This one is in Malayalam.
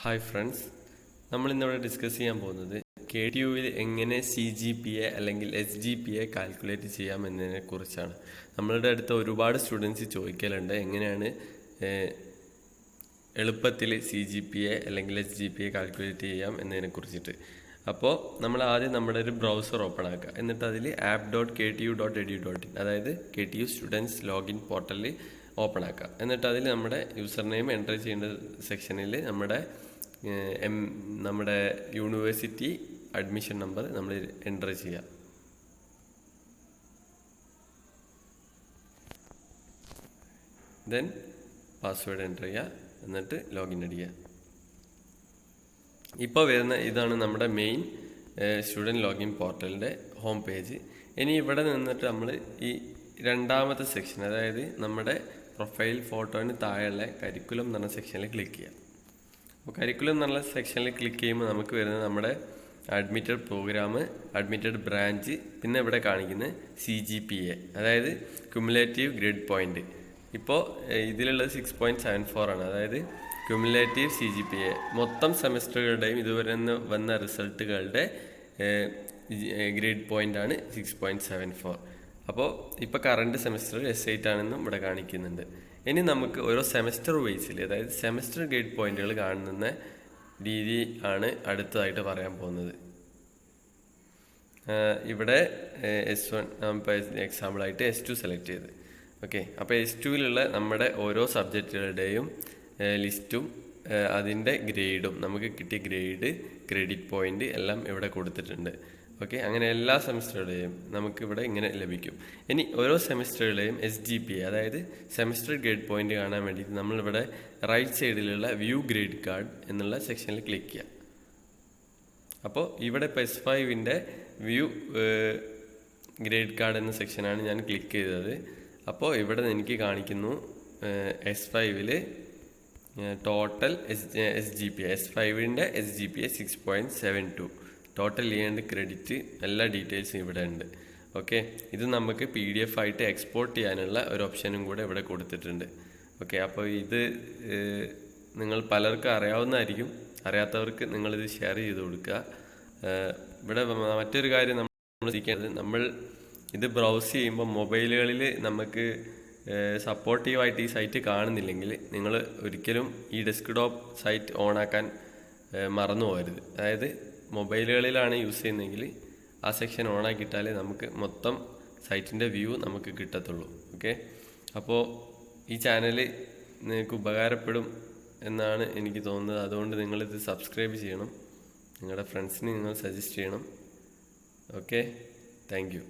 ഹായ് ഫ്രണ്ട്സ്, നമ്മളിന്നിവിടെ ഡിസ്കസ് ചെയ്യാൻ പോകുന്നത് KTUവിൽ എങ്ങനെ CGPA അല്ലെങ്കിൽ SGPA കാൽക്കുലേറ്റ് ചെയ്യാം എന്നതിനെ കുറിച്ചാണ്. നമ്മളുടെ അടുത്ത് ഒരുപാട് സ്റ്റുഡൻസ് ചോദിക്കലുണ്ട് എങ്ങനെയാണ് എളുപ്പത്തിൽ CGPA അല്ലെങ്കിൽ SGPA കാൽക്കുലേറ്റ് ചെയ്യാം എന്നതിനെ കുറിച്ചിട്ട്. അപ്പോൾ നമ്മൾ ആദ്യം നമ്മുടെ ഒരു ബ്രൗസർ ഓപ്പൺ ആക്കുക. എന്നിട്ട് അതിൽ app.ktu.edu.in അതായത് KTU സ്റ്റുഡൻസ് ലോഗിൻ പോർട്ടലിൽ ഓപ്പൺ ആക്കുക. എന്നിട്ട് അതിൽ നമ്മുടെ യൂസർ നെയിം എൻ്റർ ചെയ്യേണ്ട സെക്ഷനിൽ നമ്മുടെ യൂണിവേഴ്സിറ്റി അഡ്മിഷൻ നമ്പർ നമ്മൾ എൻ്റർ ചെയ്യുക. ദെൻ പാസ്വേഡ് എൻ്റർ ചെയ്യുക. എന്നിട്ട് ലോഗിൻ അടിക്കുക. ഇപ്പോൾ വരുന്ന ഇതാണ് നമ്മുടെ മെയിൻ സ്റ്റുഡൻറ്റ് ലോഗിൻ പോർട്ടലിൻ്റെ ഹോം പേജ്. ഇനി ഇവിടെ നിന്നിട്ട് നമ്മൾ ഈ രണ്ടാമത്തെ സെക്ഷൻ, അതായത് നമ്മുടെ പ്രൊഫൈൽ ഫോട്ടോന് താഴെയുള്ള കരിക്കുലം എന്ന് പറഞ്ഞ സെക്ഷനിൽ ക്ലിക്ക് ചെയ്യാം. അപ്പോൾ കരിക്കുലം എന്നുള്ള സെക്ഷനിൽ ക്ലിക്ക് ചെയ്യുമ്പോൾ നമുക്ക് വരുന്നത് നമ്മുടെ അഡ്മിറ്റഡ് പ്രോഗ്രാം, അഡ്മിറ്റഡ് ബ്രാഞ്ച്, പിന്നെ ഇവിടെ കാണിക്കുന്നത് CGPA അതായത് ക്യുമുലേറ്റീവ് ഗ്രേഡ് പോയിന്റ്. ഇപ്പോൾ ഇതിലുള്ളത് 6.74 ആണ്, അതായത് ക്യുമുലേറ്റീവ് CGPA മൊത്തം സെമസ്റ്ററുകളുടെയും ഇതുവരെ വന്ന റിസൾട്ടുകളുടെ ഗ്രേഡ് പോയിൻ്റാണ് 6.74. അപ്പോൾ ഇപ്പോൾ കറണ്ട് സെമസ്റ്റർ S8 ആണെന്നും ഇവിടെ കാണിക്കുന്നുണ്ട്. ഇനി നമുക്ക് ഓരോ സെമസ്റ്റർ വൈസിൽ, അതായത് സെമസ്റ്റർ ഗ്രേഡ് പോയിന്റുകൾ കാണുന്ന രീതി ആണ് അടുത്തതായിട്ട് പറയാൻ പോകുന്നത്. ഇവിടെ S1 എക്സാമ്പിളായിട്ട് S2 സെലക്ട് ചെയ്ത്. ഓക്കെ, അപ്പോൾ S2വിലുള്ള നമ്മുടെ ഓരോ സബ്ജക്റ്റുകളുടെയും ലിസ്റ്റും അതിൻ്റെ ഗ്രേഡും, നമുക്ക് കിട്ടിയ ഗ്രേഡ്, ക്രെഡിറ്റ് പോയിന്റ് എല്ലാം ഇവിടെ കൊടുത്തിട്ടുണ്ട്. ഓക്കെ, അങ്ങനെ എല്ലാ സെമസ്റ്ററുകളെയും നമുക്കിവിടെ ഇങ്ങനെ ലഭിക്കും. ഇനി ഓരോ സെമസ്റ്ററുകളെയും SGPA അതായത് സെമസ്റ്റർ ഗ്രേഡ് പോയിന്റ് കാണാൻ വേണ്ടിയിട്ട് നമ്മളിവിടെ റൈറ്റ് സൈഡിലുള്ള വ്യൂ ഗ്രേഡ് കാർഡ് എന്നുള്ള സെക്ഷനിൽ ക്ലിക്ക് ചെയ്യുക. അപ്പോൾ ഇവിടെ ഇപ്പോൾ S5ൻ്റെ വ്യൂ ഗ്രേഡ് കാർഡ് എന്ന സെക്ഷനാണ് ഞാൻ ക്ലിക്ക് ചെയ്തത്. അപ്പോൾ ഇവിടെ എനിക്ക് കാണിക്കുന്നു S5ൽ ടോട്ടൽ SGPA S5ൻ്റെ SGPA 6.72. ടോട്ടൽ ചെയ്യേണ്ട ക്രെഡിറ്റ് എല്ലാ ഡീറ്റെയിൽസും ഇവിടെ ഉണ്ട്. ഓക്കെ, ഇത് നമുക്ക് PDF ആയിട്ട് എക്സ്പോർട്ട് ചെയ്യാനുള്ള ഒരു ഓപ്ഷനും കൂടെ ഇവിടെ കൊടുത്തിട്ടുണ്ട്. ഓക്കെ, അപ്പോൾ ഇത് നിങ്ങൾ പലർക്കും അറിയാവുന്നതായിരിക്കും, അറിയാത്തവർക്ക് നിങ്ങളിത് ഷെയർ ചെയ്ത് കൊടുക്കുക. ഇവിടെ മറ്റൊരു കാര്യം നമ്മൾ ശ്രദ്ധിക്കേണ്ടത്, നമ്മൾ ഇത് ബ്രൗസ് ചെയ്യുമ്പോൾ മൊബൈലുകളിൽ നമുക്ക് സപ്പോർട്ടീവായിട്ട് ഈ സൈറ്റ് കാണുന്നില്ലെങ്കിൽ നിങ്ങൾ ഒരിക്കലും ഈ ഡെസ്ക്ടോപ്പ് സൈറ്റ് ഓണാക്കാൻ മറന്നു പോകരുത്. അതായത് മൊബൈലുകളിലാണ് യൂസ് ചെയ്യുന്നതെങ്കിൽ ആ സെക്ഷൻ ഓണാക്കിയിട്ടാലേ നമുക്ക് മൊത്തം സൈറ്റിൻ്റെ വ്യൂ നമുക്ക് കിട്ടത്തുള്ളൂ. ഓക്കെ, അപ്പോൾ ഈ ചാനൽ നിങ്ങൾക്ക് ഉപകാരപ്പെടും എന്നാണ് എനിക്ക് തോന്നുന്നത്. അതുകൊണ്ട് നിങ്ങളിത് സബ്സ്ക്രൈബ് ചെയ്യണം, നിങ്ങളുടെ ഫ്രണ്ട്സിന് നിങ്ങൾ സജസ്റ്റ് ചെയ്യണം. Okay, thank you.